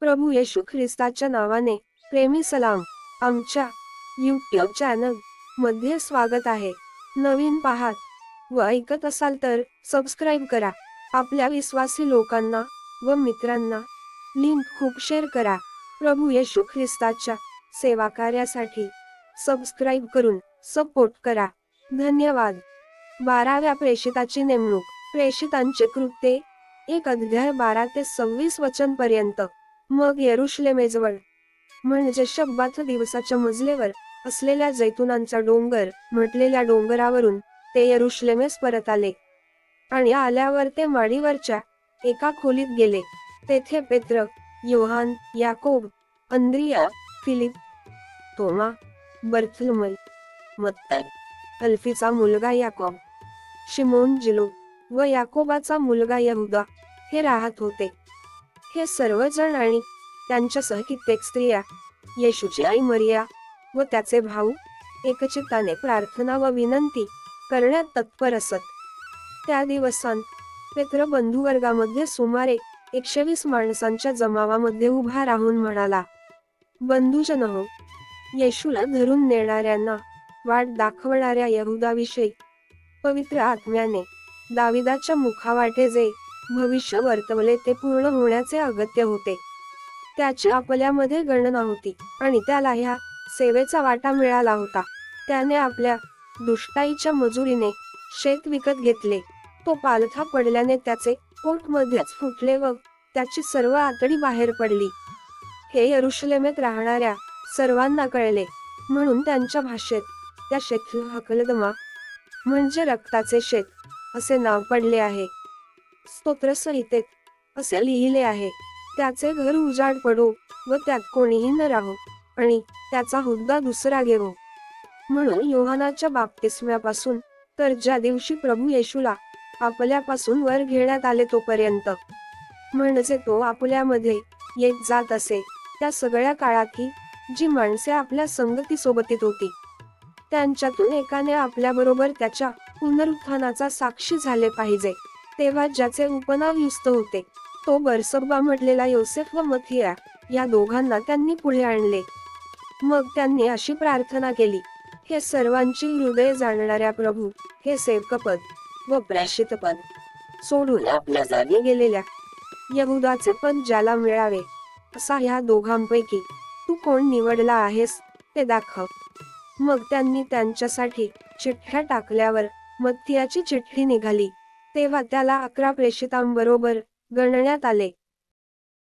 प्रभू येशू ख्रिस्ताच्या नावाने प्रेमी सलाम. आमच्या यूट्यूब चॅनल मध्ये स्वागत आहे. नवीन पाहत व ऐकत असाल तर सबस्क्राईब करा. आपल्या विश्वासी लोकांना व मित्रांना लिंक खूप शेअर करा. प्रभू येशू ख्रिस्ताच्या सेवा कार्यासाठी सबस्क्राईब करून सपोर्ट करा. धन्यवाद. 12व्या प्रेषिताची नेमणूक. प्रेषितांचे कृत्ये 1 अध्याय 12 ते 26 वचन पर्यंत. मग यरुशलेमेजवळ म्हणजे शब्बात दिवसाच्या मजलेवर असलेल्या जैतुनांचा डोंगर म्हटलेल्या डोंगरावरून ते यरुशलेमेस परत आले. आणि आल्यावर ते माडीवरच्या एका खोलीत गेले. तेथे पेत्र, योहान, याकोब, अंद्रिया, फिलिप, तोमा, बर्थलोमै, मत्ताय, अल्फीचा मुलगा याकोब, शिमोन जिलो व याकोबाचा मुलगा यहुदा हे राहत होते. हे सर्वजण आणि त्यांच्यासह कित्येक स्त्रिया, येशूची आई मरिया व त्याचे भाऊ एकचित्ताने प्रार्थना व विनंती करण्यात तत्पर असत. त्या दिवसांत पेत्र बंधुवर्गामध्ये सुमारे 120 माणसांच्या जमावामध्ये उभा राहून म्हणाला, बंधुजनो, येशूला धरून नेणाऱ्यांना वाट दाखवणाऱ्या यहुदाविषयी पवित्र आत्म्याने दाविदाच्या मुखावाटे जे भविष्य वर्तवले ते पूर्ण होण्याचे अगत्य होते. त्याची आपल्यामध्ये गणना होती आणि त्याला ह्या सेवेचा वाटा मिळाला होता. त्याने आपल्या दुष्टाईच्या मजुरीने शेत विकत घेतले. तो पालथा पडल्याने त्याचे पोट मध्येच फुटले व त्याची सर्व आतडी बाहेर पडली. हे यरुशलेमेत राहणाऱ्या सर्वांना कळले, म्हणून त्यांच्या भाषेत त्या शेतला हकलदमा म्हणजे रक्ताचे शेत असे नाव पडले आहे. स्तोत्रसंहितेत असे लिहिले आहे, त्याचे घर उजाड पडो व त्यात कोणीही न राहो आणि त्याचा हुद्दा दुसरा घेवो. म्हणून योहानाच्या बाप्तिस्म्यापासून तर ज्या दिवशी प्रभू येशूला आपल्यापासून वर घेण्यात आले तोपर्यंत, म्हणजे तो आपल्यामध्ये येत जात असे, त्या सगळ्या काळातही जी माणसे आपल्या संगतीसोबतीत होती, त्यांच्यातून एकाने आपल्याबरोबर त्याच्या पुनरुत्थानाचा साक्षी झाले पाहिजे. तेव्हा ज्याचे उपनाव युस्त होते, तो बरसब्बा म्हटलेला योसेफ व मथिया या दोघांना त्यांनी पुढे आणले. मग त्यांनी अशी प्रार्थना केली, हे सर्वांची हृदय जाणणाऱ्या प्रभू, हे सेवकपद व प्रेषितपद सोडून आपल्या जागी गेलेल्या यहुदाचे पद ज्याला मिळावे, असा ह्या दोघांपैकी तू कोण निवडला आहेस ते दाखव. मग त्यांनी त्यांच्यासाठी चिठ्ठ्या टाकल्यावर मत्तियाची चिठ्ठी निघाली. तेव्हा त्याला 11 प्रेषितांबरोबर गणण्यात आले.